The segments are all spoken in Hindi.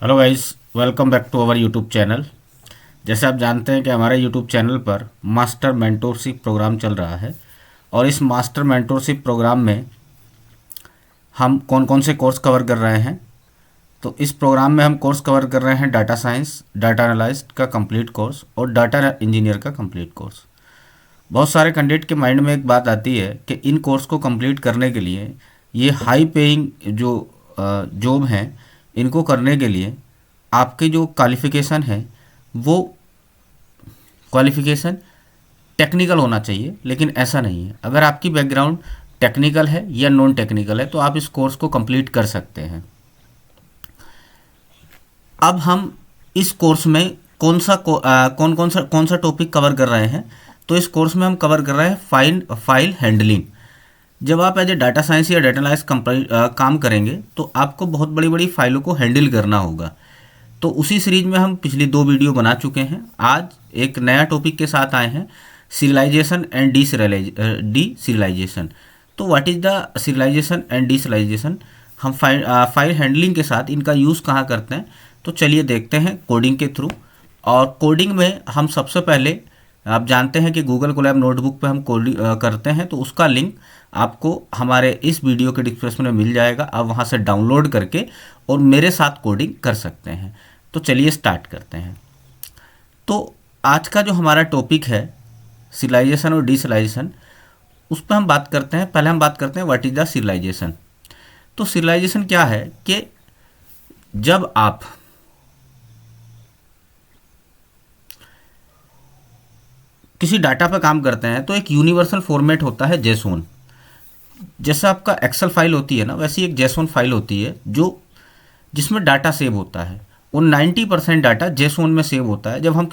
Hello guys, welcome back to our YouTube channel. जैसे आप जानते हैं कि हमारे यूट्यूब चैनल पर मास्टर मेंटोरशिप प्रोग्राम चल रहा है और इस मास्टर मेंटोरशिप प्रोग्राम में हम कौन कौन से कोर्स कवर कर रहे हैं। तो इस प्रोग्राम में हम कोर्स कवर कर रहे हैं डाटा साइंस, डाटा एनालिस्ट का कंप्लीट कोर्स और डाटा इंजीनियर का कंप्लीट कोर्स। बहुत सारे कैंडिडेट के माइंड में एक बात आती है कि इन कोर्स को कंप्लीट करने के लिए ये हाई पेइंग जो जॉब हैं, इनको करने के लिए आपकी जो क्वालिफ़िकेशन है वो क्वालिफ़िकेशन टेक्निकल होना चाहिए, लेकिन ऐसा नहीं है। अगर आपकी बैकग्राउंड टेक्निकल है या नॉन टेक्निकल है तो आप इस कोर्स को कंप्लीट कर सकते हैं। अब हम इस कोर्स में कौन सा टॉपिक कवर कर रहे हैं। तो इस कोर्स में हम कवर कर रहे हैं फाइल हैंडलिंग। जब आप एज ए डाटा साइंस या डाटा एनालिस्ट काम करेंगे तो आपको बहुत बड़ी बड़ी फाइलों को हैंडल करना होगा। तो उसी सीरीज में हम पिछली 2 वीडियो बना चुके हैं। आज एक नया टॉपिक के साथ आए हैं, सीरियलाइजेशन एंड डी सीरियलाइजेशन। तो what is the serialisation and D serialisation, हम फाइल हैंडलिंग के साथ इनका यूज़ कहाँ करते हैं। तो चलिए देखते हैं कोडिंग के थ्रू। और कोडिंग में हम सबसे पहले, आप जानते हैं कि गूगल कोलैब नोटबुक पे हम कोडिंग करते हैं, तो उसका लिंक आपको हमारे इस वीडियो के डिस्क्रिप्शन में मिल जाएगा। आप वहाँ से डाउनलोड करके और मेरे साथ कोडिंग कर सकते हैं। तो चलिए स्टार्ट करते हैं। तो आज का जो हमारा टॉपिक है सीरियलाइजेशन और डीसीरियलाइजेशन, उस पर हम बात करते हैं। पहले हम बात करते हैं व्हाट इज़ द सीरियलाइजेशन। तो सीरियलाइजेशन क्या है कि जब आप किसी डाटा पर काम करते हैं तो एक यूनिवर्सल फॉर्मेट होता है जेसोन। जैसा आपका एक्सेल फाइल होती है ना, वैसी एक जेसोन फाइल होती है जो जिसमें डाटा सेव होता है। वो 90% डाटा जेसोन में सेव होता है। जब हम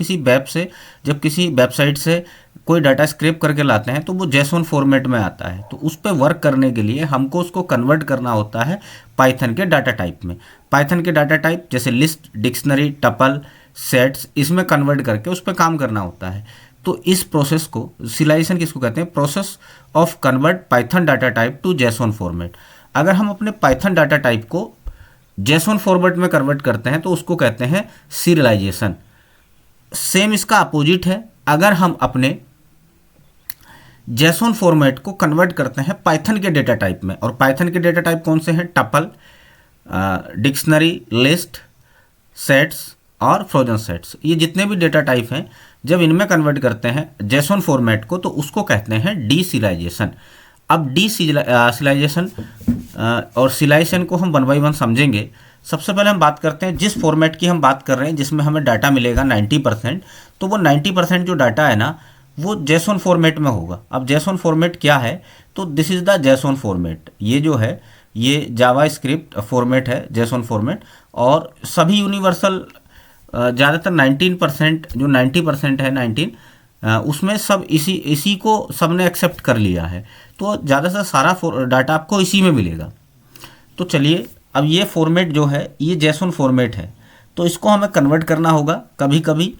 जब किसी वेबसाइट से कोई डाटा स्क्रैप करके लाते हैं तो वो जेसोन फॉर्मेट में आता है। तो उस पर वर्क करने के लिए हमको उसको कन्वर्ट करना होता है पाइथन के डाटा टाइप में। पाइथन के डाटा टाइप जैसे लिस्ट, डिक्शनरी, टपल, सेट्स, इसमें कन्वर्ट करके उस पर काम करना होता है। तो इस प्रोसेस को सीरियलाइजेशन किसको कहते हैं? Process of convert Python data type two JSON format. अगर हम अपने पाइथन डाटा टाइप को जेसोन फॉर्मेट में कन्वर्ट करते हैं तो उसको कहते हैं सीरियलाइजेशन। सेम इसका अपोजिट है। अगर हम अपने जेसोन फॉर्मेट को कन्वर्ट करते हैं पाइथन के डेटा टाइप में, और पाइथन के डेटा टाइप कौन से हैं? टपल, डिक्शनरी, लिस्ट, सेट्स और फ्रोजन सेट्स। ये जितने भी डेटा टाइप हैं, जब इनमें कन्वर्ट करते हैं जेसोन फॉर्मेट को तो उसको कहते हैं डीसीरियलाइजेशन। अब डीसीरियलाइजेशन और सीरियलाइजेशन को हम 1 बाय 1 समझेंगे। सबसे पहले हम बात करते हैं जिस फॉर्मेट की हम बात कर रहे हैं, जिसमें हमें डाटा मिलेगा 90%, तो वो 90% जो डाटा है ना, वो जेसोन फॉर्मेट में होगा। अब जेसोन फॉर्मेट क्या है? तो this is the JSON format. ये जो है ये जावा स्क्रिप्ट फॉर्मेट है, जेसोन फॉर्मेट। और सभी यूनिवर्सल ज़्यादातर 19%, जो 90% है 19, उसमें सब इसी को सबने एक्सेप्ट कर लिया है। तो ज़्यादा से सारा डाटा आपको इसी में मिलेगा। तो चलिए, अब ये फॉर्मेट जो है ये जेसोन फॉर्मेट है, तो इसको हमें कन्वर्ट करना होगा। कभी कभी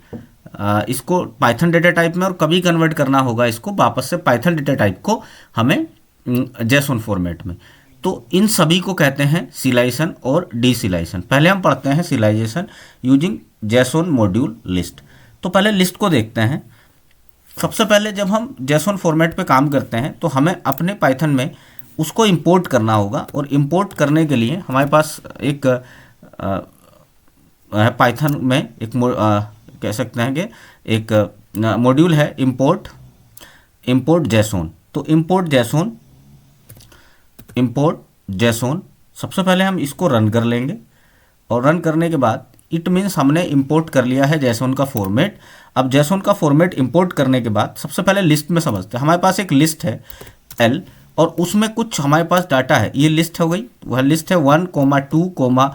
इसको पाइथन डेटा टाइप में, और कभी कन्वर्ट करना होगा इसको वापस से पाइथन डेटा टाइप को हमें जेसोन फॉर्मेट में। तो इन सभी को कहते हैं सीरियलाइजेशन और डीसीरियलाइजेशन। पहले हम पढ़ते हैं serialisation using JSON module list. तो पहले लिस्ट को देखते हैं। सबसे पहले जब हम जेसोन फॉर्मेट पे काम करते हैं तो हमें अपने पाइथन में उसको इंपोर्ट करना होगा, और इंपोर्ट करने के लिए हमारे पास एक पाइथन में कह सकते हैं कि एक मॉड्यूल है, इंपोर्ट जेसोन। तो इंपोर्ट जेसोन सबसे पहले हम इसको रन कर लेंगे, और रन करने के बाद इट मीन्स हमने इंपोर्ट कर लिया है जेसोन का फॉर्मेट। अब जेसोन का फॉर्मेट इंपोर्ट करने के बाद सबसे पहले लिस्ट में समझते हैं। हमारे पास एक लिस्ट है एल, और उसमें कुछ हमारे पास डाटा है। ये लिस्ट हो गई, वह लिस्ट है 1, 2,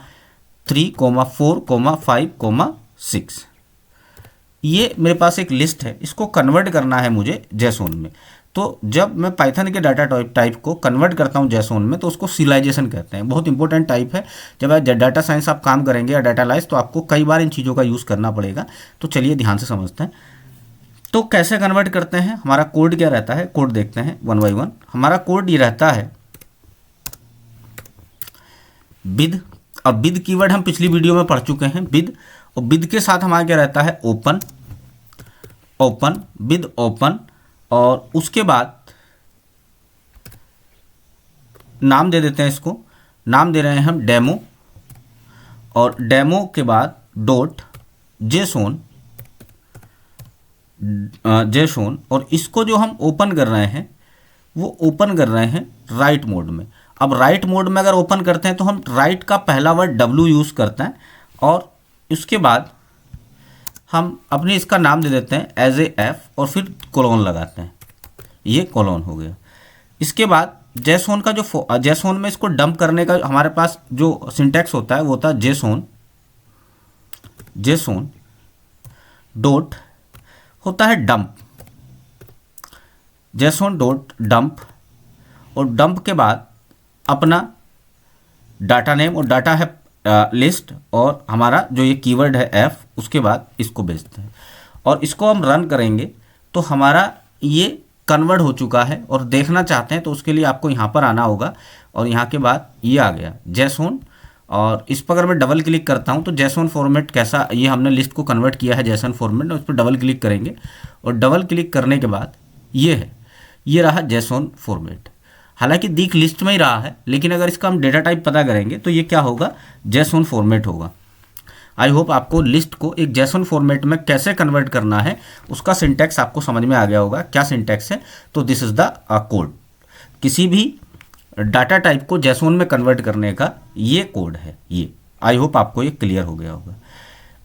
3, 4, 5, 6। ये मेरे पास एक लिस्ट है, इसको कन्वर्ट करना है मुझे जेसोन में। तो जब मैं पाइथन के डाटा टाइप को कन्वर्ट करता हूँ जेसोन में तो उसको सीरियलाइजेशन कहते हैं। बहुत इंपॉर्टेंट टाइप है। जब आप डाटा साइंस आप काम करेंगे या डाटा एनालिस्ट, तो आपको कई बार इन चीज़ों का यूज़ करना पड़ेगा। तो चलिए ध्यान से समझते हैं। तो कैसे कन्वर्ट करते हैं, हमारा कोड क्या रहता है, कोड देखते हैं 1 बाय 1। हमारा कोड ये रहता है विद और विद कीवर्ड हम पिछली वीडियो में पढ़ चुके हैं, विद। और विद के साथ हमारा क्या रहता है, ओपन, ओपन, विद ओपन, और उसके बाद नाम दे देते हैं इसको, नाम दे रहे हैं हम डेमो, और डेमो के बाद डॉट जेसोन, जेसोन, और इसको जो हम ओपन कर रहे हैं वो ओपन कर रहे हैं राइट मोड में। अब राइट मोड में अगर ओपन करते हैं तो हम राइट का पहला वर्ड W यूज़ करते हैं, और उसके बाद हम अपने इसका नाम दे देते हैं एज ए एफ, और फिर कोलोन लगाते हैं, ये कोलोन हो गया। इसके बाद जेसोन का जो जेसोन में इसको डंप करने का हमारे पास जो सिंटैक्स होता है वो होता है जेसोन, जेसोन डॉट होता है डंप, जेसोन डॉट डंप, और डंप के बाद अपना डाटा नेम, और डाटा है लिस्ट, और हमारा जो ये कीवर्ड है एफ, उसके बाद इसको भेजते हैं, और इसको हम रन करेंगे तो हमारा ये कन्वर्ट हो चुका है। और देखना चाहते हैं तो उसके लिए आपको यहाँ पर आना होगा, और यहाँ के बाद ये आ गया जेसोन, और इस पर अगर मैं डबल क्लिक करता हूँ तो जेसोन फॉर्मेट कैसा, ये हमने लिस्ट को कन्वर्ट किया है जेसोन फॉर्मेट, और उस पर डबल क्लिक करेंगे, और डबल क्लिक करने के बाद ये है, ये रहा जेसोन फॉर्मेट। हालांकि दिख लिस्ट में ही रहा है, लेकिन अगर इसका हम डेटा टाइप पता करेंगे तो ये क्या होगा, जेसोन फॉर्मेट होगा। आई होप आपको लिस्ट को एक जेसोन फॉर्मेट में कैसे कन्वर्ट करना है उसका सिंटैक्स आपको समझ में आ गया होगा। क्या सिंटैक्स है, तो दिस इज़ द कोड, किसी भी डाटा टाइप को जेसोन में कन्वर्ट करने का ये कोड है ये। आई होप आपको ये क्लियर हो गया होगा।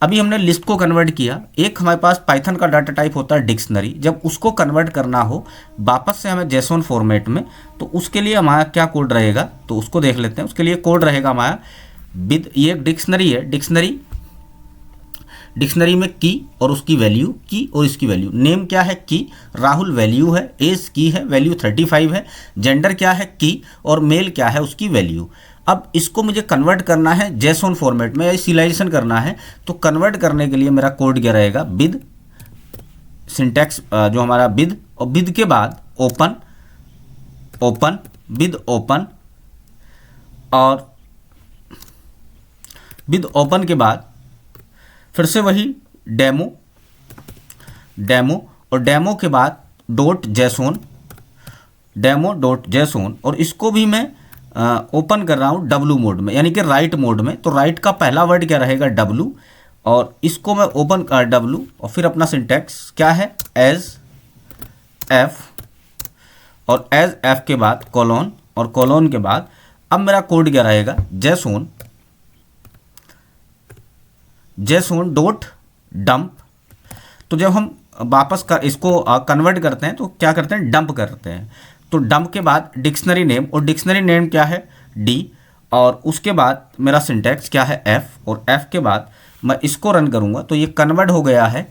अभी हमने लिस्ट को कन्वर्ट किया, एक हमारे पास पाइथन का डाटा टाइप होता है डिक्शनरी, जब उसको कन्वर्ट करना हो वापस से हमें जेसोन फॉर्मेट में, तो उसके लिए हमारा क्या कोड रहेगा, तो उसको देख लेते हैं। उसके लिए कोड रहेगा हमारा विद, ये एक डिक्शनरी है, डिक्शनरी, डिक्शनरी में की और उसकी वैल्यू, की और इसकी वैल्यू, नेम क्या है की, राहुल वैल्यू है, एज की है, वैल्यू 35 है, जेंडर क्या है की, और मेल क्या है उसकी वैल्यू। अब इसको मुझे कन्वर्ट करना है जेसोन फॉर्मेट में, या सिलाइजेशन करना है, तो कन्वर्ट करने के लिए मेरा कोड क्या रहेगा, विद सिंटैक्स जो हमारा विद, और विद के बाद ओपन, ओपन, विद ओपन, और विद ओपन के बाद फिर से वही डेमो, डेमो, और डेमो के बाद dot JSON, demo dot JSON, और इसको भी मैं ओपन कर रहा हूँ W मोड में, यानी कि राइट मोड में। तो राइट का पहला वर्ड क्या रहेगा, W, और इसको मैं ओपन W, और फिर अपना सिंटैक्स क्या है, एज एफ, और एज एफ के बाद कोलोन, और कोलोन के बाद अब मेरा कोड क्या रहेगा, जेसोन, जेसोन डॉट डंप। तो जब हम वापस इसको कन्वर्ट करते हैं तो क्या करते हैं, डंप करते हैं। तो डंप के बाद डिक्शनरी नेम, और डिक्शनरी नेम क्या है, D, और उसके बाद मेरा सिंटैक्स क्या है, F, और F के बाद मैं इसको रन करूँगा तो ये कन्वर्ट हो गया है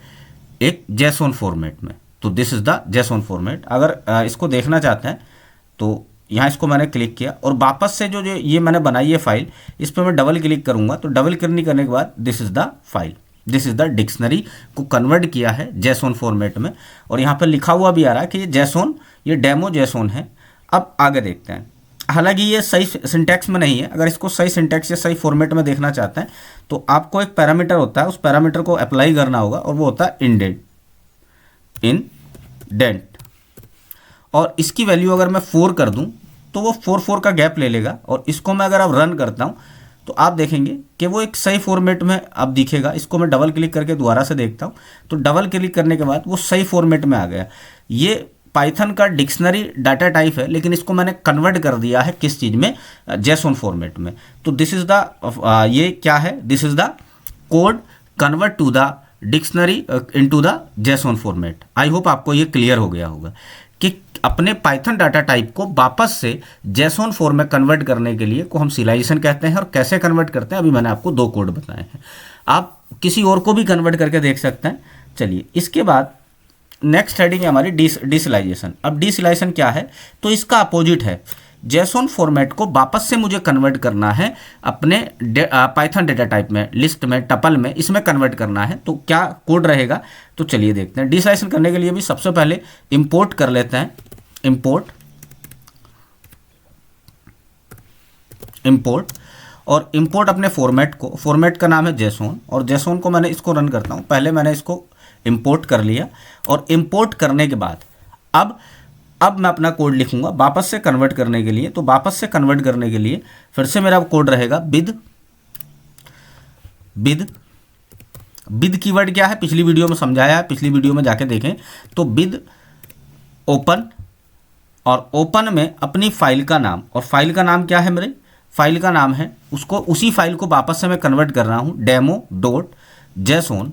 एक जेसोन फॉर्मेट में। तो this is the JSON format. अगर इसको देखना चाहते हैं तो यहाँ इसको मैंने क्लिक किया, और वापस से जो ये मैंने बनाई है फाइल, इस पर मैं डबल क्लिक करूँगा तो डबल क्लिक करने के बाद this is the file, this is the dictionary को कन्वर्ट किया है जेसोन फॉर्मेट में। और यहाँ पर लिखा हुआ भी आ रहा है कि ये जेसोन, ये डेमो जेसोन है। अब आगे देखते हैं। हालांकि ये सही सिंटैक्स में नहीं है, अगर इसको सही सिंटैक्स या सही फॉर्मेट में देखना चाहते हैं तो आपको एक पैरामीटर होता है, उस पैरामीटर को अप्लाई करना होगा, और वो होता है इंडेंट, इंडेंट। और इसकी वैल्यू अगर मैं 4 कर दूं तो वो 4 का गैप ले लेगा, और इसको मैं अगर अब रन करता हूं तो आप देखेंगे कि वो एक सही फॉर्मेट में अब दिखेगा। इसको मैं डबल क्लिक करके दोबारा से देखता हूं तो डबल क्लिक करने के बाद वो सही फॉर्मेट में आ गया। ये पाइथन का डिक्शनरी डाटा टाइप है, लेकिन इसको मैंने कन्वर्ट कर दिया है किस चीज़ में, जेसोन फॉर्मेट में। तो दिस इज़ द ये क्या है, this is the code convert to the dictionary into the JSON format. I hope आपको ये क्लियर हो गया होगा कि अपने पाइथन डाटा टाइप को वापस से जेसोन फॉर्म में कन्वर्ट करने के लिए को हम सिलाइजेशन कहते हैं, और कैसे कन्वर्ट करते हैं अभी मैंने आपको 2 कोड बताए हैं। आप किसी और को भी कन्वर्ट करके देख सकते हैं। चलिए, इसके बाद नेक्स्ट हेडिंग है हमारी डिसिलाइजेशन। अब डिसिलाइजेशन क्या है, तो इसका अपोजिट है। जेसोन फॉर्मेट को वापस से मुझे कन्वर्ट करना है अपने पाइथन डेटा टाइप में, लिस्ट में, टपल में, इसमें कन्वर्ट करना है। तो क्या कोड रहेगा, तो चलिए देखते हैं। डिसिलाइजेशन करने के लिए भी सबसे पहले इंपोर्ट कर लेते हैं, इंपोर्ट, और इंपोर्ट अपने फॉर्मेट को, फॉर्मेट का नाम है जेसोन, और जेसोन को मैंने इसको रन करता हूँ। पहले मैंने इसको इंपोर्ट कर लिया, और इंपोर्ट करने के बाद अब मैं अपना कोड लिखूंगा वापस से कन्वर्ट करने के लिए। तो वापस से कन्वर्ट करने के लिए फिर से मेरा कोड रहेगा विद कीवर्ड क्या है पिछली वीडियो में समझाया है, पिछली वीडियो में जाके देखें। तो विद ओपन, और ओपन में अपनी फाइल का नाम, और फाइल का नाम क्या है, मेरे फाइल का नाम है, उसको उसी फाइल को वापस से मैं कन्वर्ट कर रहा हूँ demo.json।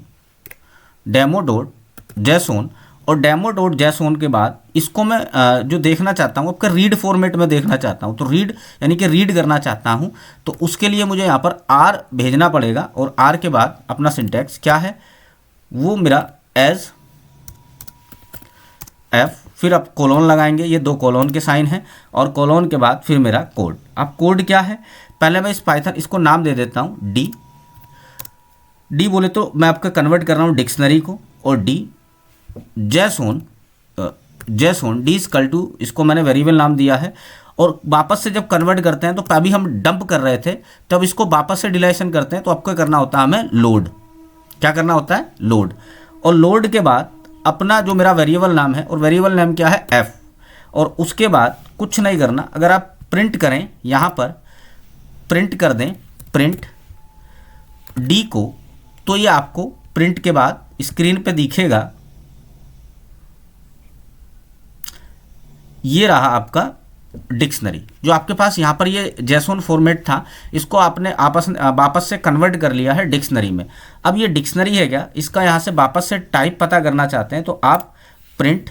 और demo.json के बाद इसको मैं जो देखना चाहता हूँ आपका रीड फॉर्मेट में देखना चाहता हूँ, तो रीड यानी कि रीड करना चाहता हूँ। तो उसके लिए मुझे यहाँ पर r भेजना पड़ेगा, और r के बाद अपना सिंटैक्स क्या है वो मेरा एज f, फिर अब कोलोन लगाएंगे, ये 2 कोलोन के साइन हैं, और कोलोन के बाद फिर मेरा कोड। अब कोड क्या है, पहले मैं इस पाइथन इसको नाम दे देता हूँ डी बोले तो मैं आपका कन्वर्ट कर रहा हूँ डिक्शनरी को, और जेसोन डी इक्वल टू, इसको मैंने वेरिएबल नाम दिया है। और वापस से जब कन्वर्ट करते हैं तो अभी हम डंप कर रहे थे, तब इसको वापस से डिलाइशन करते हैं, तो आपको करना होता है हमें लोड। क्या करना होता है, लोड। और लोड के बाद अपना जो मेरा वेरिएबल नाम है, और वेरिएबल नाम क्या है f, और उसके बाद कुछ नहीं करना। अगर आप प्रिंट करें, यहाँ पर प्रिंट कर दें प्रिंट डी को, तो ये आपको प्रिंट के बाद स्क्रीन पे दिखेगा, ये रहा आपका डिक्शनरी। जो आपके पास यहाँ पर ये जेसोन फॉर्मेट था, इसको आपने वापस से कन्वर्ट कर लिया है डिक्शनरी में। अब ये डिक्शनरी है क्या, इसका यहाँ से वापस से टाइप पता करना चाहते हैं, तो आप प्रिंट,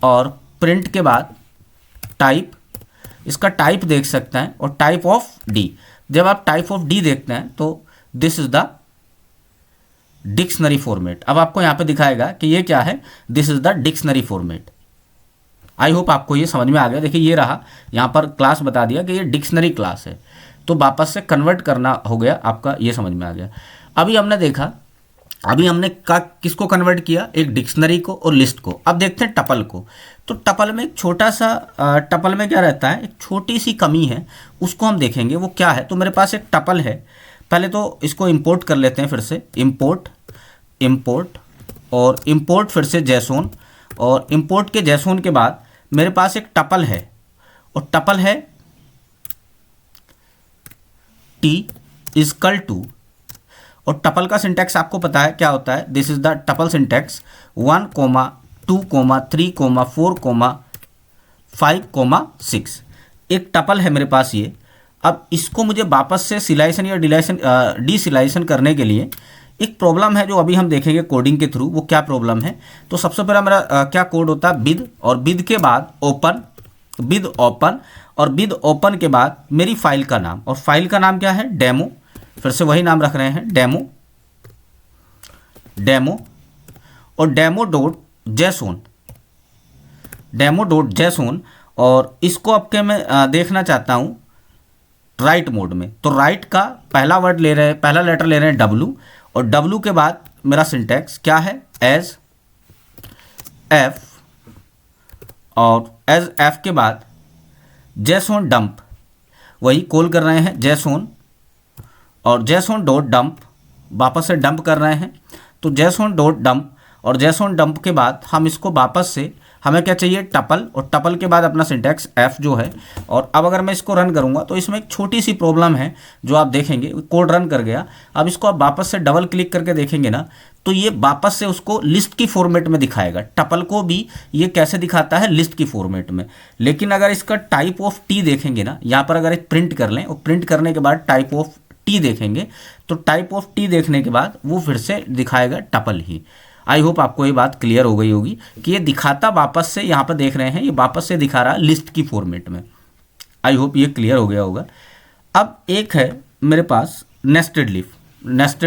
और प्रिंट के बाद टाइप, इसका टाइप देख सकते हैं, और टाइप ऑफ डी। जब आप टाइप ऑफ डी देखते हैं तो this is the dictionary format. अब आपको यहाँ पे दिखाएगा कि ये क्या है, this is the dictionary format. I hope आपको ये समझ में आ गया। देखिए ये रहा, यहाँ पर क्लास बता दिया कि ये डिक्शनरी क्लास है, तो वापस से कन्वर्ट करना हो गया आपका, ये समझ में आ गया। अभी हमने देखा, अभी हमने किसको कन्वर्ट किया, एक डिक्शनरी को और लिस्ट को। अब देखते हैं टपल को। तो टपल में एक छोटा सा, टपल में क्या रहता है, एक छोटी सी कमी है, उसको हम देखेंगे वो क्या है। तो मेरे पास एक टपल है, पहले तो इसको इंपोर्ट कर लेते हैं, फिर से इंपोर्ट और इंपोर्ट फिर से जेसोन, और इंपोर्ट के जेसोन के बाद मेरे पास एक टपल है, और टपल है t इक्वल टू, और टपल का सिंटैक्स आपको पता है क्या होता है, this is the tuple syntax 1, 2, 3, 4, 5, 6। एक टपल है मेरे पास ये। अब इसको मुझे वापस से सिलाइशन या डीसिलाइशन करने के लिए एक प्रॉब्लम है, जो अभी हम देखेंगे कोडिंग के थ्रू। वो क्या प्रॉब्लम है, तो सबसे पहला मेरा क्या कोड होता है, विद, और विद के बाद ओपन, विद ओपन, और विद ओपन के बाद मेरी फाइल का नाम, और फाइल का नाम क्या है, डेमो। फिर से वही नाम रख रहे हैं, डेमो, और डेमो.json, और इसको आपके मैं देखना चाहता हूँ राइट मोड में। तो राइट का पहला वर्ड ले रहे हैं, पहला लेटर ले रहे हैं W, और W के बाद मेरा सिंटैक्स क्या है, एज F, और एज F के बाद जेसोन डंप, वही कॉल कर रहे हैं जेसोन, और जेसोन डॉट डंप, वापस से डंप कर रहे हैं। तो जेसोन डॉट डंप, और जेसोन डंप के बाद हम इसको वापस से, हमें क्या चाहिए, टपल, और टपल के बाद अपना सिंटैक्स f जो है। और अब अगर मैं इसको रन करूंगा तो इसमें एक छोटी सी प्रॉब्लम है, जो आप देखेंगे कोड रन कर गया। अब इसको आप वापस से डबल क्लिक करके देखेंगे ना, तो ये वापस से उसको लिस्ट की फॉर्मेट में दिखाएगा। टपल को भी ये कैसे दिखाता है, लिस्ट की फॉर्मेट में। लेकिन अगर इसका टाइप ऑफ टी देखेंगे ना, यहाँ पर अगर एक प्रिंट कर लें, और प्रिंट करने के बाद टाइप ऑफ टी देखेंगे, तो टाइप ऑफ टी देखने के बाद वो फिर से दिखाएगा टपल ही। आई होप आपको ये बात क्लियर हो गई होगी कि ये दिखाता वापस से, यहाँ पर देख रहे हैं ये वापस से दिखा रहा है लिस्ट की फॉर्मेट में। आई होप ये क्लियर हो गया होगा। अब एक है मेरे पास नेस्टेड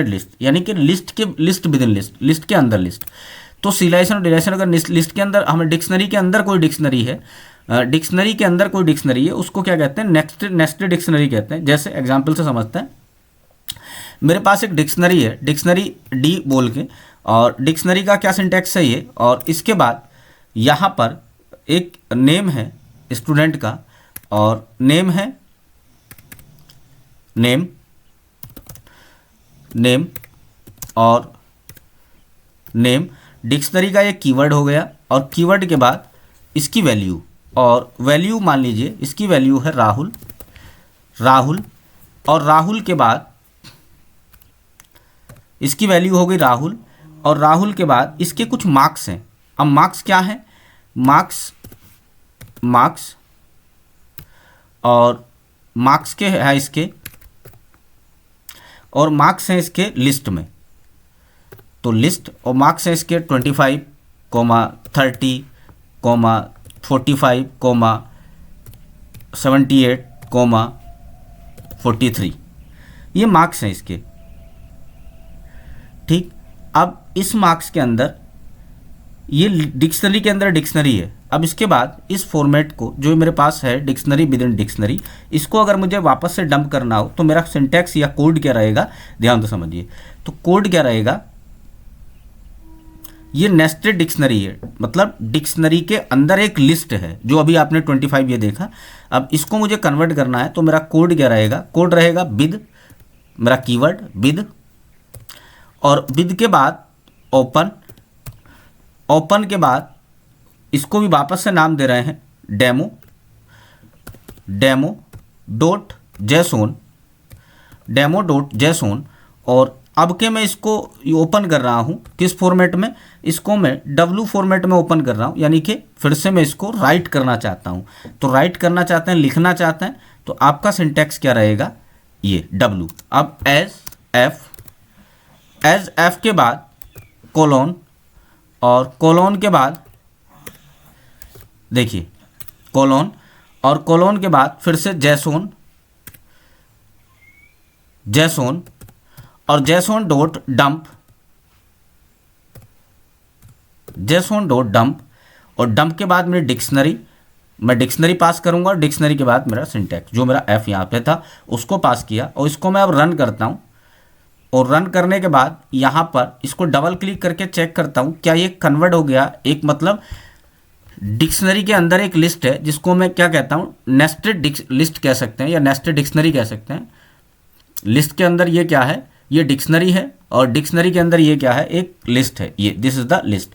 लिस्ट, यानी कि list with in list, list के अंदर लिस्ट। तो सिलेक्शन और डिलेशन, अगर लिस्ट के अंदर, हमें डिक्शनरी के अंदर कोई डिक्शनरी है, डिक्शनरी के अंदर कोई डिक्शनरी है, उसको क्या कहते हैं, नेस्टेड डिक्शनरी कहते हैं। जैसे एग्जाम्पल से समझते हैं, मेरे पास एक डिक्शनरी है, डिक्शनरी डी बोल के, और डिक्शनरी का क्या सिंटैक्स है ये, और इसके बाद यहाँ पर एक नेम है स्टूडेंट का, और नेम है नेम, नेम और नेम, डिक्शनरी का ये कीवर्ड हो गया, और कीवर्ड के बाद इसकी वैल्यू, और वैल्यू मान लीजिए इसकी वैल्यू है राहुल, राहुल, और राहुल के बाद इसकी वैल्यू हो गई राहुल, और राहुल के बाद इसके कुछ मार्क्स हैं। अब मार्क्स क्या है, मार्क्स, मार्क्स और मार्क्स के है इसके, और मार्क्स हैं इसके लिस्ट में, तो लिस्ट और मार्क्स हैं इसके 25, 30, 45, 78, 43, ये मार्क्स हैं इसके। ठीक, अब इस मार्क्स के अंदर ये डिक्शनरी के अंदर डिक्शनरी है। अब इसके बाद इस फॉर्मेट को जो मेरे पास है डिक्शनरी विद इन डिक्शनरी, इसको अगर मुझे वापस से डंप करना हो तो मेरा सिंटैक्स या कोड क्या रहेगा, ध्यान तो समझिए। तो कोड क्या रहेगा, ये नेस्टेड डिक्शनरी है, मतलब डिक्शनरी के अंदर एक लिस्ट है, जो अभी आपने 25 ये देखा। अब इसको मुझे कन्वर्ट करना है, तो मेरा कोड क्या रहेगा, कोड रहेगा विद, मेरा कीवर्ड विद, और विद के बाद ओपन, ओपन के बाद इसको भी वापस से नाम दे रहे हैं demo, demo dot JSON, demo dot JSON. और अब के मैं इसको ओपन कर रहा हूँ किस फॉर्मेट में, इसको मैं डब्लू फॉर्मेट में ओपन कर रहा हूँ, यानी कि फिर से मैं इसको राइट करना चाहता हूँ। तो राइट करना चाहते हैं, लिखना चाहते हैं, तो आपका सिंटैक्स क्या रहेगा, ये डब्लू। अब एज एफ के बाद कोलोन, और कोलोन के बाद देखिए कोलोन, और कोलोन के बाद फिर से जेसोन, जेसोन, और JSON dot dump, JSON dot dump, और डंप के बाद मेरी डिक्शनरी, मैं डिक्शनरी पास करूंगा, और डिक्शनरी के बाद मेरा सिंटैक्स जो मेरा एफ यहाँ पे था उसको पास किया, और इसको मैं अब रन करता हूँ। और रन करने के बाद यहाँ पर इसको डबल क्लिक करके चेक करता हूँ क्या ये कन्वर्ट हो गया। एक मतलब डिक्शनरी के अंदर एक लिस्ट है जिसको मैं क्या कहता हूँ, नेस्टेड लिस्ट कह सकते हैं, या नेस्टेड डिक्शनरी कह सकते हैं। लिस्ट के अंदर ये क्या है, ये डिक्शनरी है, और डिक्शनरी के अंदर ये क्या है, एक लिस्ट है, ये दिस इज द लिस्ट।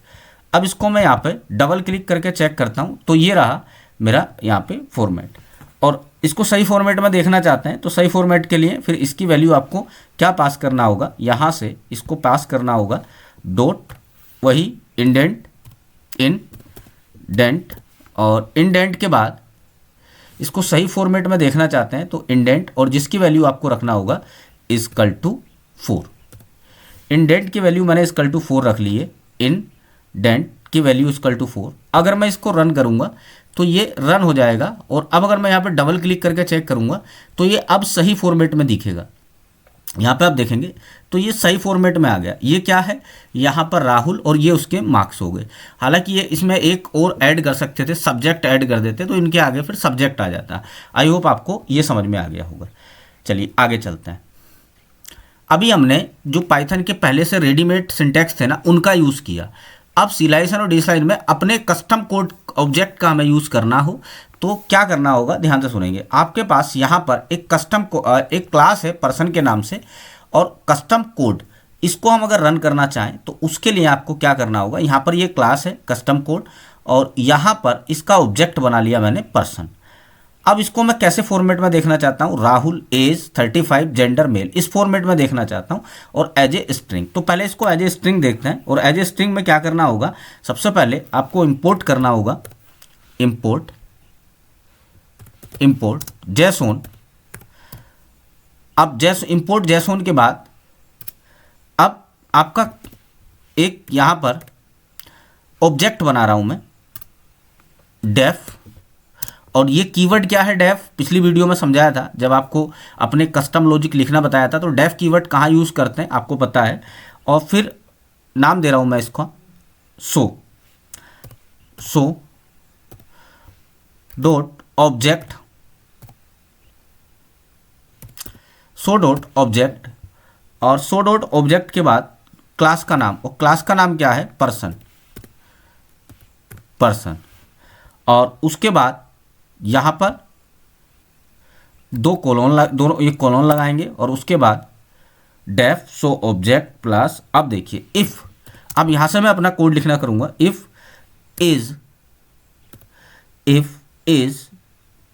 अब इसको मैं यहाँ पे डबल क्लिक करके चेक करता हूँ, तो ये रहा मेरा यहाँ पे फॉर्मेट। और इसको सही फॉर्मेट में देखना चाहते हैं तो सही फॉर्मेट के लिए फिर इसकी वैल्यू आपको क्या पास करना होगा, यहाँ से इसको पास करना होगा डॉट, वही इंडेंट, इंडेंट, और इंडेंट के बाद इसको सही फॉर्मेट में देखना चाहते हैं तो इंडेंट, और जिसकी वैल्यू आपको रखना होगा इक्वल टू 4। इंडेंट की वैल्यू मैंने इक्वल टू 4 रख ली है, इंडेंट की वैल्यू इक्वल टू 4। अगर मैं इसको रन करूंगा तो ये रन हो जाएगा, और अब अगर मैं यहाँ पे डबल क्लिक करके चेक करूंगा तो ये अब सही फॉर्मेट में दिखेगा। यहाँ पे आप देखेंगे तो ये सही फॉर्मेट में आ गया। ये क्या है, यहाँ पर राहुल, और ये उसके मार्क्स हो गए। हालांकि ये इसमें एक और ऐड कर सकते थे, सब्जेक्ट ऐड कर देते तो इनके आगे फिर सब्जेक्ट आ जाता। आई होप आपको ये समझ में आ गया होगा। चलिए आगे चलते हैं। अभी हमने जो पाइथन के पहले से रेडीमेड सिंटैक्स थे ना, उनका यूज़ किया। अब सिलाइसन और डिसाइन में अपने कस्टम कोड ऑब्जेक्ट का हमें यूज़ करना हो तो क्या करना होगा, ध्यान से सुनेंगे। आपके पास यहाँ पर एक एक क्लास है पर्सन के नाम से, और कस्टम कोड, इसको हम अगर रन करना चाहें तो उसके लिए आपको क्या करना होगा, यहाँ पर ये क्लास है कस्टम कोड, और यहाँ पर इसका ऑब्जेक्ट बना लिया मैंने पर्सन। अब इसको मैं कैसे फॉर्मेट में देखना चाहता हूँ, राहुल एज 35 जेंडर मेल, इस फॉर्मेट में देखना चाहता हूँ, और एज ए स्ट्रिंग। तो पहले इसको एज ए स्ट्रिंग देखते हैं। और एज ए स्ट्रिंग में क्या करना होगा, सबसे पहले आपको इंपोर्ट करना होगा, इंपोर्ट जेसोन। अब इंपोर्ट जेसोन के बाद अब आपका एक यहाँ पर ऑब्जेक्ट बना रहा हूँ मैं, डेफ। और ये कीवर्ड क्या है, डेफ, पिछली वीडियो में समझाया था जब आपको अपने कस्टम लॉजिक लिखना बताया था। तो डेफ कीवर्ड कहाँ यूज़ करते हैं आपको पता है। और फिर नाम दे रहा हूँ मैं इसको सो डॉट ऑब्जेक्ट, और सो डॉट ऑब्जेक्ट के बाद क्लास का नाम, और क्लास का नाम क्या है, पर्सन। और उसके बाद यहाँ पर दो कोलोन दोनों एक कोलोन लगाएंगे और उसके बाद डेफ सो ऑब्जेक्ट प्लस, अब देखिए इफ़, अब यहाँ से मैं अपना कोड लिखना करूँगा, if is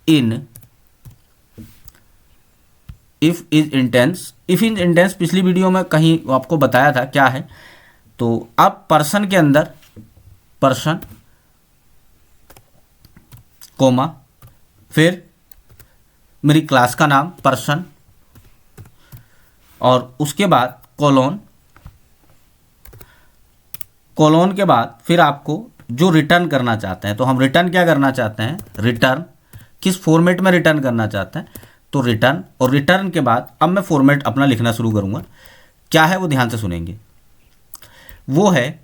in if is intense. If is intense पिछली वीडियो में कहीं आपको बताया था क्या है। तो अब पर्सन के अंदर पर्सन कोमा, फिर मेरी क्लास का नाम पर्सन, और उसके बाद कोलोन, कोलोन के बाद फिर आपको जो रिटर्न करना चाहते हैं, तो हम रिटर्न क्या करना चाहते हैं, रिटर्न किस फॉर्मेट में रिटर्न करना चाहते हैं, तो रिटर्न, और रिटर्न के बाद अब मैं फॉर्मेट अपना लिखना शुरू करूँगा। क्या है वो ध्यान से सुनेंगे। वो है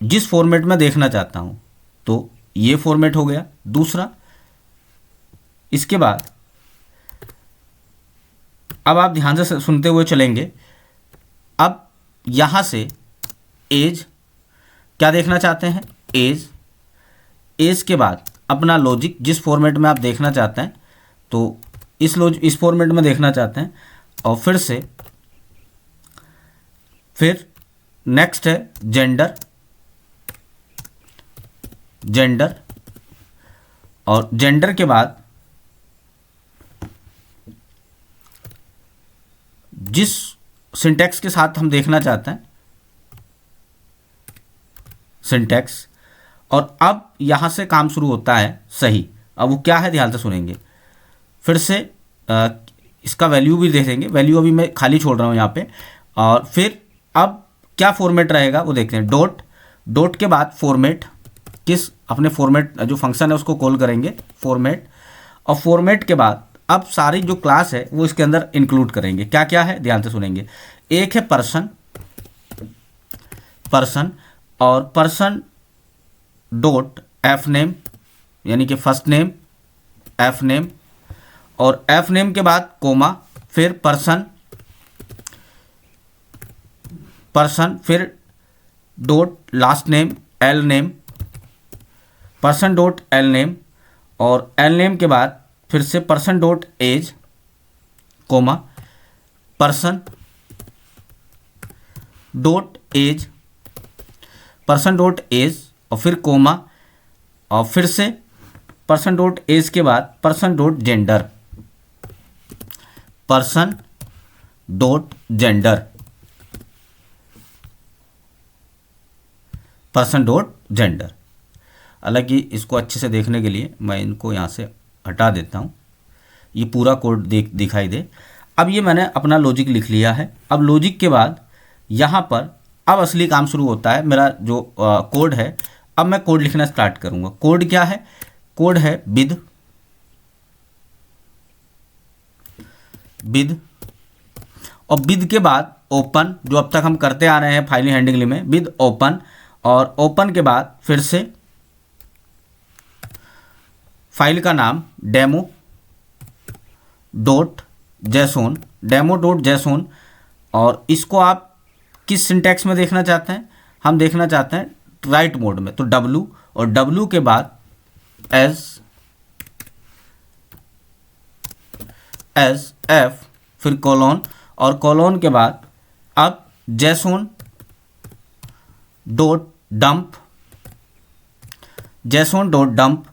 जिस फॉर्मेट में देखना चाहता हूँ, तो ये फॉर्मेट हो गया दूसरा। इसके बाद अब आप ध्यान से सुनते हुए चलेंगे। अब यहाँ से एज क्या देखना चाहते हैं, एज, एज के बाद अपना लॉजिक जिस फॉर्मेट में आप देखना चाहते हैं, तो इस फॉर्मेट में देखना चाहते हैं, और फिर नेक्स्ट है जेंडर, जेंडर, और जेंडर के बाद जिस सिंटैक्स के साथ हम देखना चाहते हैं, सिंटैक्स, और अब यहाँ से काम शुरू होता है सही। अब वो क्या है ध्यान से सुनेंगे। फिर से इसका वैल्यू भी दे देंगे, वैल्यू अभी मैं खाली छोड़ रहा हूँ यहाँ पे। और फिर अब क्या फॉर्मेट रहेगा वो देखते हैं, डॉट, डॉट के बाद फॉर्मेट, किस अपने फॉर्मेट जो फंक्शन है उसको कॉल करेंगे फॉर्मेट, और फॉर्मेट के बाद अब सारी जो क्लास है वो इसके अंदर इंक्लूड करेंगे। क्या क्या है ध्यान से सुनेंगे। एक है पर्सन, पर्सन, और पर्सन डॉट एफ नेम, यानी कि फर्स्ट नेम एफ नेम, और एफ नेम के बाद कोमा, फिर पर्सन, पर्सन, फिर dot last name L name, person dot L name, और एल नेम के बाद फिर से person dot age comma, person dot age, person dot age, और फिर कोमा, और फिर से पर्सन डॉट एज के बाद person dot gender, person dot gender, person dot gender. हालांकि इसको अच्छे से देखने के लिए मैं इनको यहाँ से हटा देता हूँ, ये पूरा कोड दिखाई दे। अब ये मैंने अपना लॉजिक लिख लिया है। अब लॉजिक के बाद यहाँ पर अब असली काम शुरू होता है मेरा जो कोड है। अब मैं कोड लिखना स्टार्ट करूँगा। कोड क्या है, कोड है विद, विद, और विद के बाद ओपन, जो अब तक हम करते आ रहे हैं फाइल हैंडलिंग में, विद ओपन, और ओपन के बाद फिर से फाइल का नाम demo dot JSON, demo dot JSON, और इसको आप किस सिंटैक्स में देखना चाहते हैं, हम देखना चाहते हैं राइट मोड में, तो W, और W के बाद एस एफ, फिर कोलोन, और कोलोन के बाद अब JSON dot dump, JSON dot dump,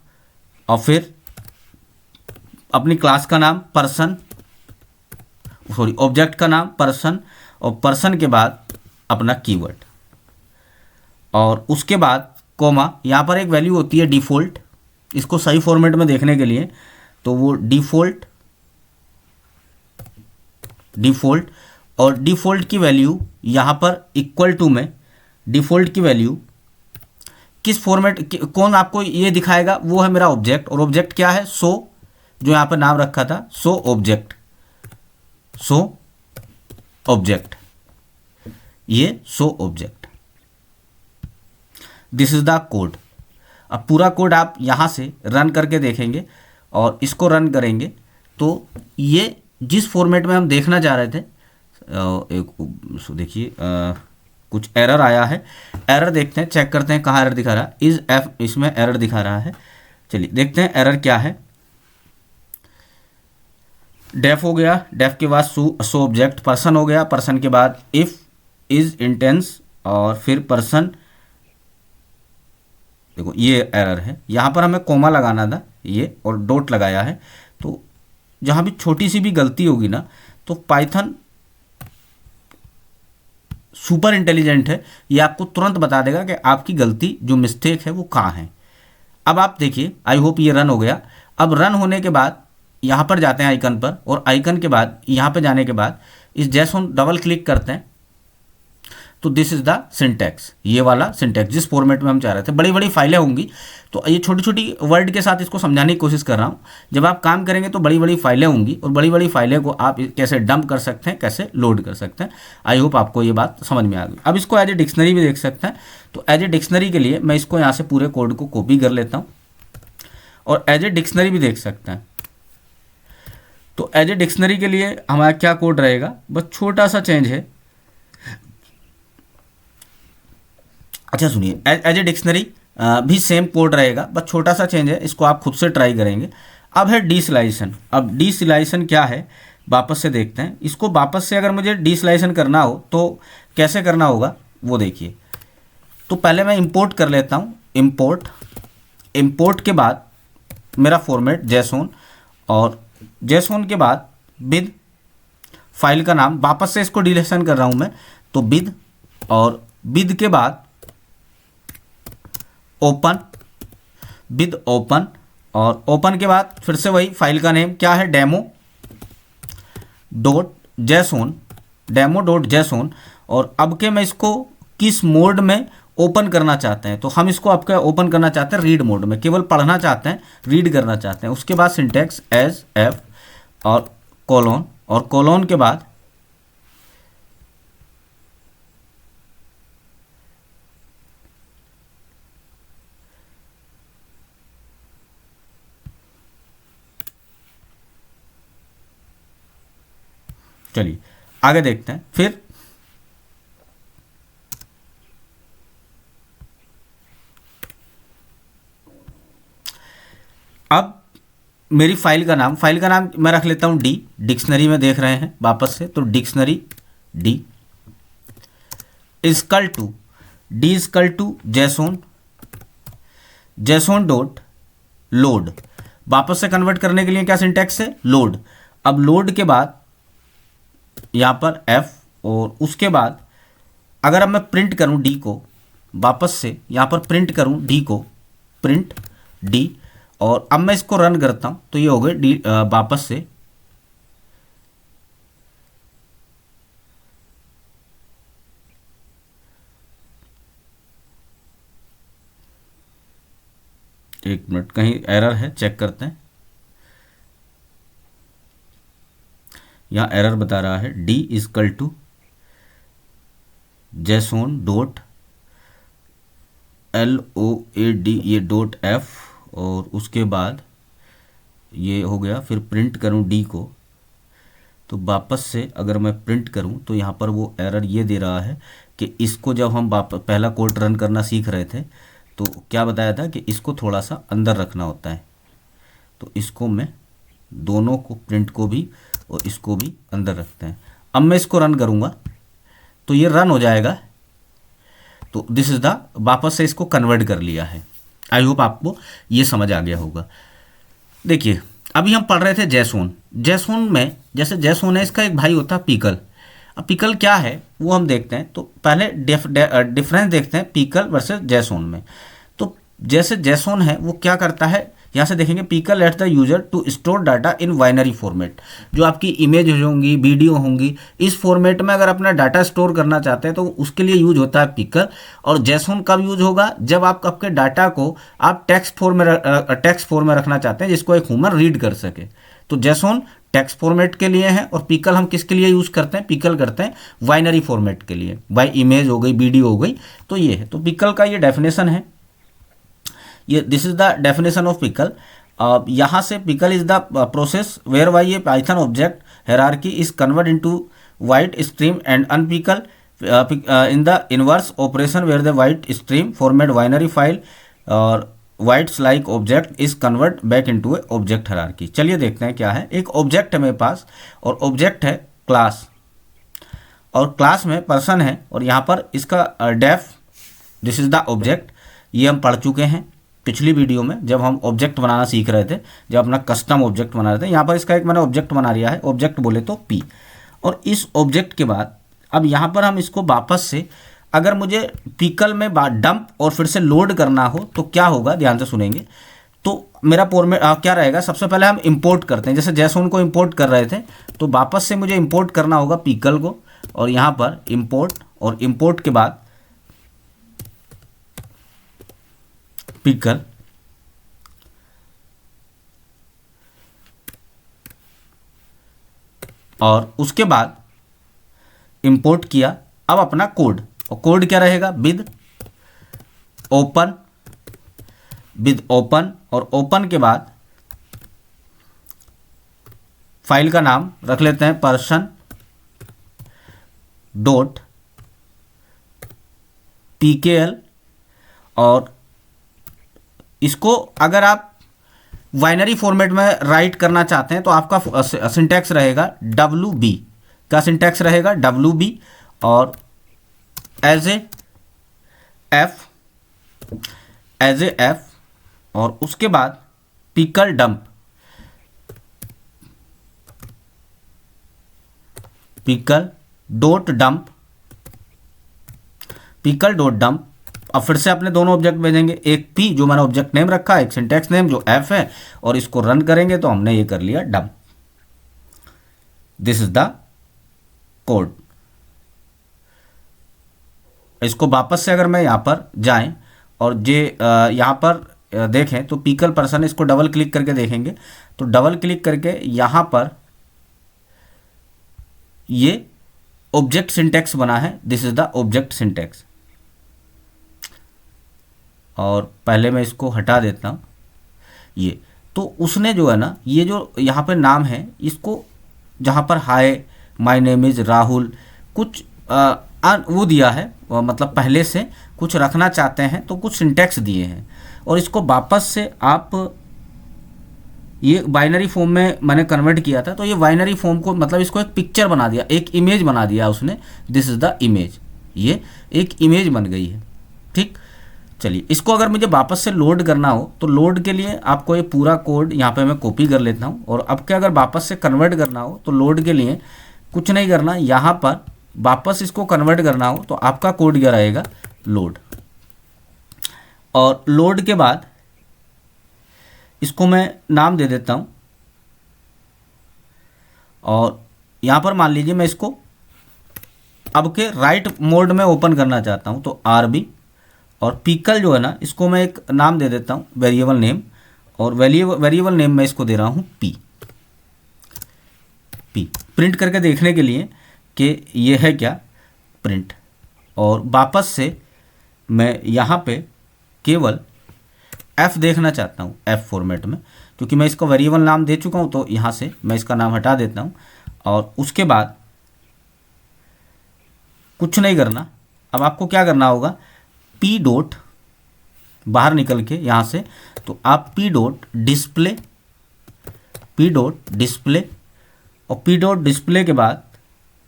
और फिर अपनी क्लास का नाम पर्सन, सॉरी ऑब्जेक्ट का नाम पर्सन, और पर्सन के बाद अपना कीवर्ड, और उसके बाद कोमा। यहाँ पर एक वैल्यू होती है डिफ़ॉल्ट, इसको सही फॉर्मेट में देखने के लिए, तो वो डिफ़ॉल्ट, डिफ़ॉल्ट, और डिफ़ॉल्ट की वैल्यू यहाँ पर इक्वल टू में, डिफ़ॉल्ट की वैल्यू किस फॉर्मेट कौन आपको ये दिखाएगा, वो है मेरा ऑब्जेक्ट, और ऑब्जेक्ट क्या है, सो, जो यहाँ पर नाम रखा था सो ऑब्जेक्ट, सो ऑब्जेक्ट, ये so object. This is the code. अब पूरा कोड आप यहाँ से रन करके देखेंगे, और इसको रन करेंगे तो ये जिस फॉर्मेट में हम देखना चाह रहे थे, एक देखिए कुछ एरर आया है। एरर देखते हैं, चेक करते हैं कहाँ एरर दिखा रहा है। इज एफ, इसमें एरर दिखा रहा है। चलिए देखते हैं एरर क्या है। डेफ हो गया, डेफ के बाद सो ऑब्जेक्ट, पर्सन हो गया, पर्सन के बाद इफ इज इंटेंस और फिर पर्सन। देखो ये एरर है, यहाँ पर हमें कोमा लगाना था ये और डॉट लगाया है, तो जहाँ भी छोटी सी भी गलती होगी ना तो पाइथन सुपर इंटेलिजेंट है, ये आपको तुरंत बता देगा कि आपकी गलती जो मिस्टेक है वो कहाँ है। अब आप देखिए, आई होप ये रन हो गया। अब रन होने के बाद यहाँ पर जाते हैं आइकन पर, और आइकन के बाद यहाँ पे जाने के बाद इस जैसोन डबल क्लिक करते हैं, तो दिस इज द सिंटैक्स, ये वाला सिंटैक्स जिस फॉर्मेट में हम चाह रहे थे। बड़ी बड़ी फाइलें होंगी, तो ये छोटी छोटी वर्ड के साथ इसको समझाने की कोशिश कर रहा हूँ। जब आप काम करेंगे तो बड़ी बड़ी फाइलें होंगी, और बड़ी बड़ी फाइलें को आप कैसे डंप कर सकते हैं, कैसे लोड कर सकते हैं। आई होप आपको ये बात समझ में आ गई। अब इसको एज ए डिक्शनरी भी देख सकते हैं, तो एज ए डिक्शनरी के लिए मैं इसको यहाँ से पूरे कोड को कॉपी कर लेता हूँ, और एज ए डिक्शनरी भी देख सकते हैं। तो एज ए डिक्शनरी के लिए हमारा क्या कोड रहेगा, बस छोटा सा चेंज है। अच्छा सुनिए, एज ए डिक्शनरी भी सेम कोड रहेगा, बस छोटा सा चेंज है, इसको आप खुद से ट्राई करेंगे। अब है डीसिलाइजेशन। अब डीसिलाइजेशन क्या है वापस से देखते हैं इसको। वापस से अगर मुझे डीसिलाइजेशन करना हो तो कैसे करना होगा वो देखिए। तो पहले मैं इंपोर्ट कर लेता हूँ, इंपोर्ट के बाद मेरा फॉर्मेट जेसोन, और जेसोन के बाद विद फाइल का नाम, वापस से इसको डिलीशन कर रहा हूँ मैं, तो विद, और विद के बाद ओपन, विद ओपन, और ओपन के बाद फिर से वही फाइल का नेम क्या है, demo dot JSON, demo dot JSON. और अब के मैं इसको किस मोड में ओपन करना चाहते हैं, तो हम इसको आपका ओपन करना चाहते हैं रीड मोड में, केवल पढ़ना चाहते हैं, रीड करना चाहते हैं। उसके बाद सिंटैक्स एज एफ और कोलोन, और कोलोन के बाद चलिए आगे देखते हैं। फिर अब मेरी फाइल का नाम मैं रख लेता हूं डी, डिक्शनरी में देख रहे हैं वापस से, तो dictionary D equal to, D equal to JSON, JSON dot load. वापस से कन्वर्ट करने के लिए क्या सिंटैक्स है, लोड। अब लोड के बाद यहाँ पर एफ, और उसके बाद अगर अब मैं प्रिंट करूँ डी को, वापस से यहाँ पर प्रिंट करूँ डी को, प्रिंट डी, और अब मैं इसको रन करता हूँ तो ये हो गए डी। वापस से एक मिनट, कहीं एरर है, चेक करते हैं। यहाँ एरर बता रहा है D equal to JSON dot LOAD, ये डॉट एफ, और उसके बाद ये हो गया। फिर प्रिंट करूँ डी को, तो वापस से अगर मैं प्रिंट करूँ तो यहाँ पर वो एरर ये दे रहा है कि इसको जब हम पहला कोड रन करना सीख रहे थे तो क्या बताया था कि इसको थोड़ा सा अंदर रखना होता है। तो इसको मैं दोनों को, प्रिंट को भी और इसको भी अंदर रखते हैं। अब मैं इसको रन करूँगा तो ये रन हो जाएगा। तो दिस इज़ द, वापस से इसको कन्वर्ट कर लिया है। आई होप आपको ये समझ आ गया होगा। देखिए अभी हम पढ़ रहे थे जेसोन, जेसोन में जैसे जेसोन है, इसका एक भाई होता है पिकल। अब पिकल क्या है वो हम देखते हैं। तो पहले डिफरेंस देखते हैं पिकल वर्सेस जेसोन में। तो जैसे जेसोन है वो क्या करता है, यहाँ से देखेंगे pickle let's the user to store data in binary format. जो आपकी इमेज होंगी, वीडियो होंगी, इस फॉर्मेट में अगर अपना डाटा स्टोर करना चाहते हैं तो उसके लिए यूज होता है पिकल। और जेसोन कब यूज होगा, जब आप आपके डाटा को आप टेक्स्ट फॉर्म में रखना चाहते हैं जिसको एक ह्यूमन रीड कर सके। तो जेसोन टेक्स्ट फॉर्मेट के लिए है, और पिकल हम किसके लिए यूज़ करते हैं, पिकल करते हैं बाइनरी फॉर्मेट के लिए, बाई इमेज हो गई, वीडियो हो गई। तो ये है, तो पिकल का ये डेफिनेशन है, ये this is the definition of pickle. यहाँ से pickle is the process where by a python object hierarchy is convert into byte stream and unpickle in the inverse operation where the byte stream format binary file or bytes like object is convert back into a object hierarchy. चलिए देखते हैं क्या है। एक ऑब्जेक्ट है मेरे पास और ऑब्जेक्ट है क्लास, और क्लास में पर्सन है और यहाँ पर इसका def, this is the object. ये हम पढ़ चुके हैं पिछली वीडियो में जब हम ऑब्जेक्ट बनाना सीख रहे थे, जब अपना कस्टम ऑब्जेक्ट बना रहे थे। यहाँ पर इसका एक मैंने ऑब्जेक्ट बना लिया है, ऑब्जेक्ट बोले तो पी। और इस ऑब्जेक्ट के बाद अब यहाँ पर हम इसको वापस से, अगर मुझे पिकल में डंप और फिर से लोड करना हो तो क्या होगा, ध्यान से सुनेंगे। तो मेरा फॉर्मेट क्या रहेगा, सबसे पहले हम इंपोर्ट करते हैं, जैसे जैसोन को इंपोर्ट कर रहे थे तो वापस से मुझे इंपोर्ट करना होगा पिकल को, और यहाँ पर इंपोर्ट, और इंपोर्ट के बाद पिकल, और उसके बाद इंपोर्ट किया। अब अपना कोड, और कोड क्या रहेगा, विद ओपन, विद ओपन, और ओपन के बाद फाइल का नाम रख लेते हैं पर्सन डॉट pkl, और इसको अगर आप बाइनरी फॉर्मेट में राइट करना चाहते हैं तो आपका सिंटैक्स रहेगा WB। क्या सिंटैक्स रहेगा, WB, और एज ए एफ, और उसके बाद pickle dump, pickle dot dump, pickle dot dump. अब फिर से अपने दोनों ऑब्जेक्ट भेजेंगे, एक पी जो मैंने ऑब्जेक्ट नेम रखा है, एक सिंटैक्स नेम जो एफ है, और इसको रन करेंगे तो हमने ये कर लिया dump. This is the code. इसको वापस से अगर मैं यहाँ पर जाएं और यहाँ पर देखें तो पिकल पर्सन, इसको डबल क्लिक करके देखेंगे तो डबल क्लिक करके यहाँ पर ये ऑब्जेक्ट सिंटैक्स बना है, this is the object syntax. और पहले मैं इसको हटा देता हूँ ये। तो उसने जो है ना, ये जो यहाँ पे नाम है, इसको जहाँ पर hi my name is Rahul कुछ वो दिया है, मतलब पहले से कुछ रखना चाहते हैं तो कुछ सिंटैक्स दिए हैं, और इसको वापस से आप ये बाइनरी फॉर्म में मैंने कन्वर्ट किया था, तो ये बाइनरी फॉर्म को मतलब इसको एक पिक्चर बना दिया, एक इमेज बना दिया उसने, दिस इज़ द इमेज। ये एक इमेज बन गई है, ठीक। चलिए इसको अगर मुझे वापस से लोड करना हो तो लोड के लिए आपको ये पूरा कोड यहाँ पे मैं कॉपी कर लेता हूँ, और अब क्या अगर वापस से कन्वर्ट करना हो तो लोड के लिए कुछ नहीं करना, यहाँ पर वापस इसको कन्वर्ट करना हो तो आपका कोड क्या रहेगा, लोड। और लोड के बाद इसको मैं नाम दे देता हूँ, और यहाँ पर मान लीजिए मैं इसको अब के राइट मोड में ओपन करना चाहता हूँ तो RB, और पिकल जो है ना इसको मैं एक नाम दे देता हूँ वेरिएबल नेम, और वेरिएबल नेम मैं इसको दे रहा हूँ P। प्रिंट करके देखने के लिए कि ये है क्या, प्रिंट। और वापस से मैं यहाँ पे केवल F देखना चाहता हूँ, F फॉर्मेट में, क्योंकि मैं इसको वेरिएबल नाम दे चुका हूँ तो यहाँ से मैं इसका नाम हटा देता हूँ। और उसके बाद कुछ नहीं करना, अब आपको क्या करना होगा, P डॉट बाहर निकल के यहाँ से, तो आप P डॉट डिस्प्ले, और P डॉट डिस्प्ले के बाद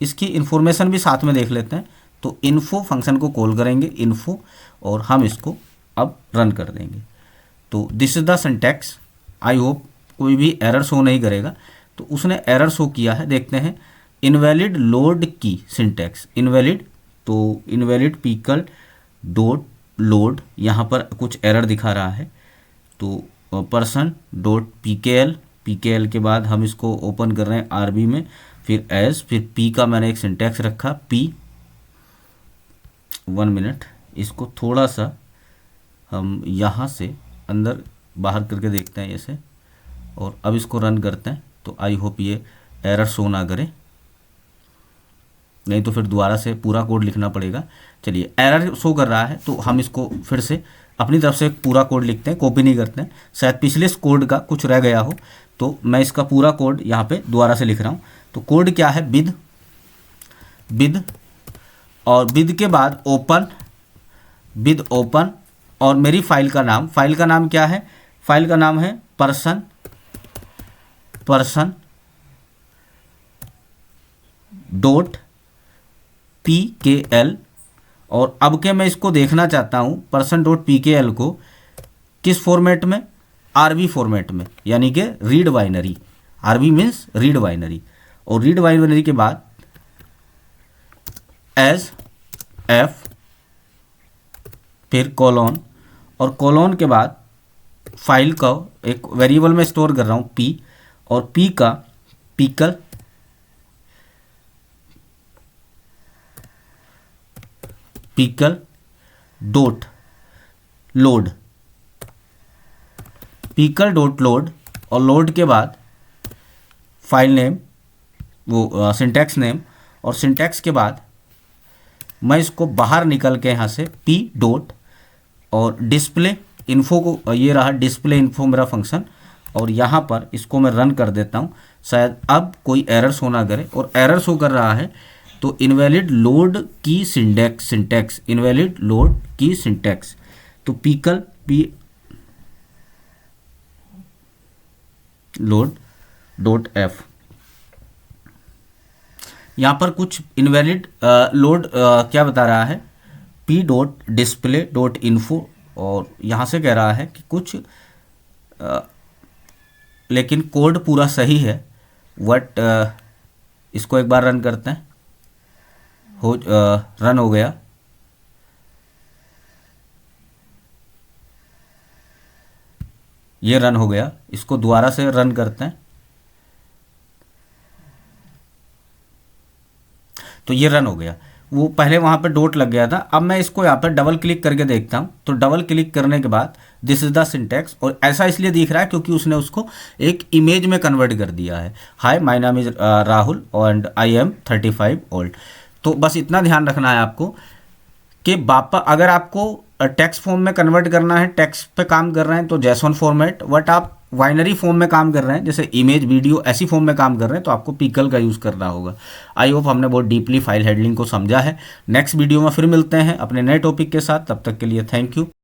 इसकी इन्फॉर्मेशन भी साथ में देख लेते हैं। तो इन्फो फंक्शन को कॉल करेंगे, इन्फो, और हम इसको अब रन कर देंगे। तो this is the syntax. I hope कोई भी एरर शो नहीं करेगा। तो उसने एरर शो किया है, देखते हैं। इनवैलिड लोड की सिंटैक्स, इनवैलिड, तो इनवैलिड पिकल डॉट लोड, यहाँ पर कुछ एरर दिखा रहा है। तो पर्सन डॉट पीकेएल के बाद हम इसको ओपन कर रहे हैं RB में, फिर एस, फिर पी का मैंने एक सिंटैक्स रखा P। 1 मिनट, इसको थोड़ा सा हम यहाँ से अंदर बाहर करके देखते हैं ऐसे, और अब इसको रन करते हैं। तो आई होप ये एरर शो ना करे, नहीं तो फिर दोबारा से पूरा कोड लिखना पड़ेगा। चलिए एरर शो कर रहा है तो हम इसको फिर से अपनी तरफ से पूरा कोड लिखते हैं, कॉपी नहीं करते हैं, शायद पिछले कोड का कुछ रह गया हो। तो मैं इसका पूरा कोड यहाँ पे दोबारा से लिख रहा हूँ। तो कोड क्या है, विद, और विद के बाद ओपन, विद ओपन, और मेरी फाइल का नाम क्या है? फाइल का नाम है पर्सन डॉट PKL। और अब के मैं इसको देखना चाहता हूँ person.pkl को किस फॉर्मेट में? RB फॉर्मेट में, यानी कि read binary. RB means read binary. और रीड बाइनरी के बाद एज F, फिर कोलोन, और कोलोन के बाद फाइल का एक वेरिएबल में स्टोर कर रहा हूँ P, और P का पिकल डॉट लोड, और लोड के बाद फाइल नेम, वो सिंटैक्स नेम, और सिंटैक्स के बाद मैं इसको बाहर निकल के यहाँ से P डॉट और डिस्प्ले इन्फो को, ये रहा डिस्प्ले इन्फो मेरा फंक्शन, और यहाँ पर इसको मैं रन कर देता हूँ। शायद अब कोई एरर शो ना करे, और एरर शो कर रहा है तो इनवैलिड लोड की सिंटैक्स, इनवैलिड लोड की सिंटैक्स। तो पिकल लोड डॉट F, यहाँ पर कुछ इनवैलिड लोड क्या बता रहा है? P dot display dot info, और यहाँ से कह रहा है कि कुछ लेकिन कोड पूरा सही है। इसको एक बार रन करते हैं। रन हो गया। ये रन हो गया। इसको दोबारा से रन करते हैं तो ये रन हो गया। वो पहले वहाँ पे डॉट लग गया था। अब मैं इसको यहाँ पर डबल क्लिक करके देखता हूँ, तो डबल क्लिक करने के बाद दिस इज द सिंटैक्स, और ऐसा इसलिए दिख रहा है क्योंकि उसने उसको एक इमेज में कन्वर्ट कर दिया है। हाय, माय नाम is Rahul and I am 35 old. तो बस इतना ध्यान रखना है आपको कि अगर आपको टेक्स्ट फॉर्म में कन्वर्ट करना है, टेक्स्ट पे काम कर रहे हैं तो JSON फॉर्मेट, बट आप बाइनरी फॉर्म में काम कर रहे हैं जैसे इमेज, वीडियो, ऐसी फॉर्म में काम कर रहे हैं तो आपको पिकल का यूज़ करना होगा। आई होप हमने बहुत डीपली फाइल हैंडलिंग को समझा है। नेक्स्ट वीडियो में फिर मिलते हैं अपने नए टॉपिक के साथ। तब तक के लिए थैंक यू।